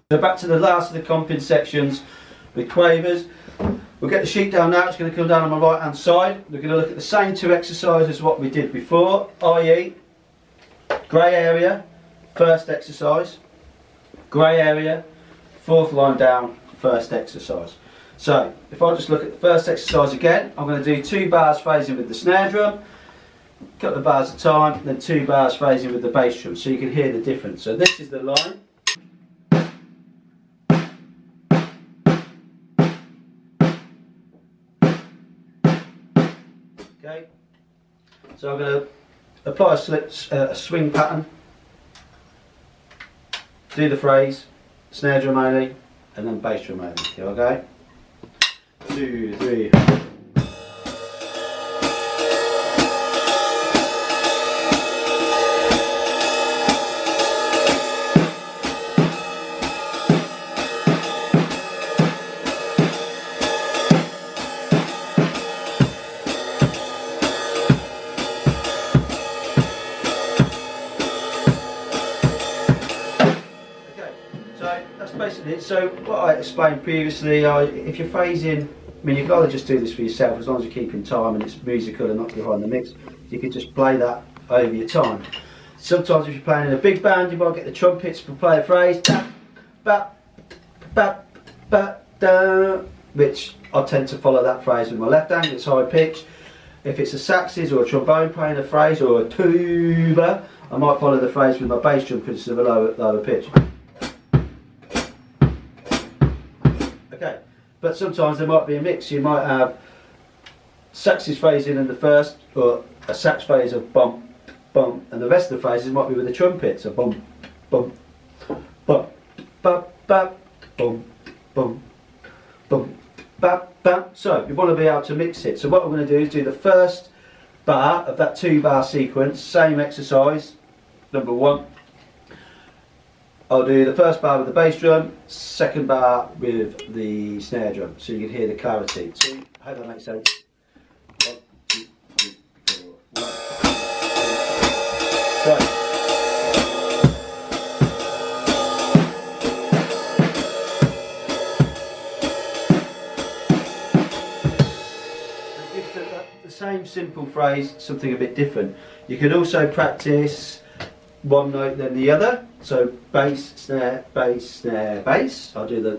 So back to the last of the comping sections with quavers. We'll get the sheet down now. It's going to come down on my right hand side. We're going to look at the same two exercises as what we did before, i.e. grey area, first exercise, grey area, fourth line down, first exercise. So if I just look at the first exercise again, I'm going to do 2 bars phasing with the snare drum, a couple of bars at a time, then 2 bars phasing with the bass drum, so you can hear the difference. So this is the line. Okay, so I'm going to apply a swing pattern, do the phrase, snare drum only, and then bass drum only. Here I go. 2, 3. Basically it. So what I explained previously, if you're phasing, I mean you've got to just do this for yourself as long as you're keeping time and it's musical and not behind the mix. You can just play that over your time. Sometimes if you're playing in a big band, you might get the trumpets to play a phrase, which I tend to follow that phrase with my left hand. It's high pitch. If it's a saxes or a trombone playing a phrase or a tuba, I might follow the phrase with my bass drum because it's of a lower pitch. Okay, but sometimes there might be a mix. You might have saxes phasing in the first, or a sax phase of bump, bump, and the rest of the phases might be with the trumpet. So bump, bump, bump, bump, bump, bump, bump, bump, bump, bump. So you want to be able to mix it. So what I'm going to do is do the first bar of that 2 bar sequence, same exercise, number 1. I'll do the first bar with the bass drum, second bar with the snare drum, so you can hear the clarity. So I hope that makes sense. 1, 2, 3, 4, 1, 2, 3. So it gives the same simple phrase, something a bit different. You can also practice one note then the other, so bass, snare, bass. I'll do the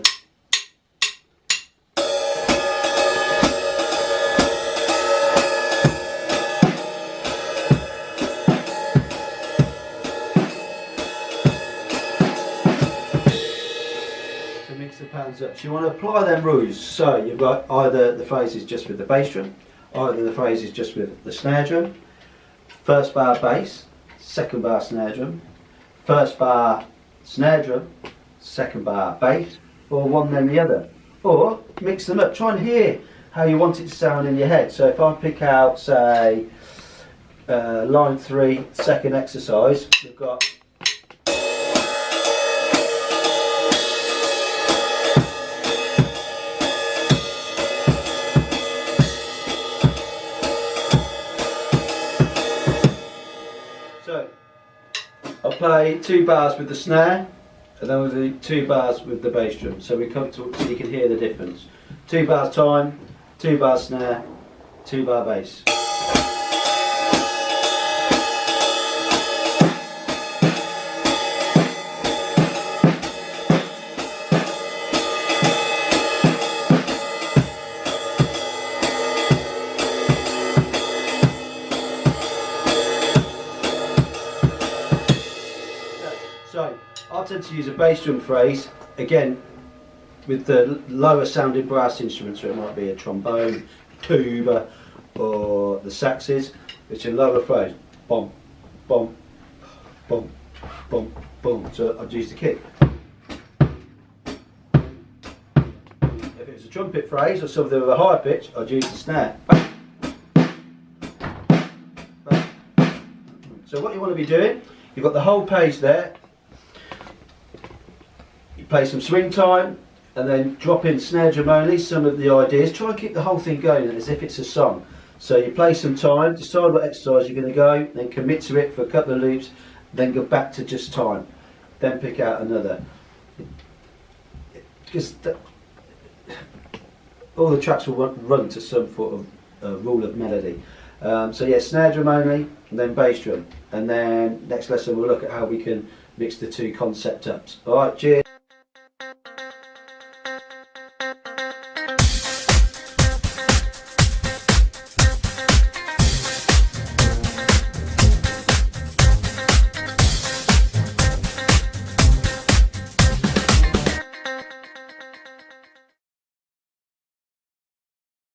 to mix the patterns up. So you want to apply them rules. So you've got either the phrases just with the bass drum, either the phrases just with the snare drum, first bar bass, second bar snare drum, first bar snare drum, second bar bass, or one then the other. Or mix them up, try and hear how you want it to sound in your head. So if I pick out, say, line 3, second exercise, we've got I'll play 2 bars with the snare, and then we'll do 2 bars with the bass drum. So we come to, so you can hear the difference. 2 bars time, 2 bars snare, 2 bar bass. So I tend to use a bass drum phrase, again, with the lower sounding brass instruments, so it might be a trombone, tuba, or the saxes, which are lower phrase. Boom, boom, boom, boom, boom. So I'd use the kick. If it was a trumpet phrase or something with a high pitch, I'd use the snare. So what you want to be doing, you've got the whole page there. You play some swing time and then drop in snare drum only, some of the ideas. Try and keep the whole thing going as if it's a song. So you play some time, decide what exercise you're going to go, then commit to it for a couple of loops, then go back to just time. Then pick out another. because all the tracks will run to some sort of rule of melody. So yeah, snare drum only, and then bass drum, and then next lesson we'll look at how we can mix the two concept ups. All right, cheers.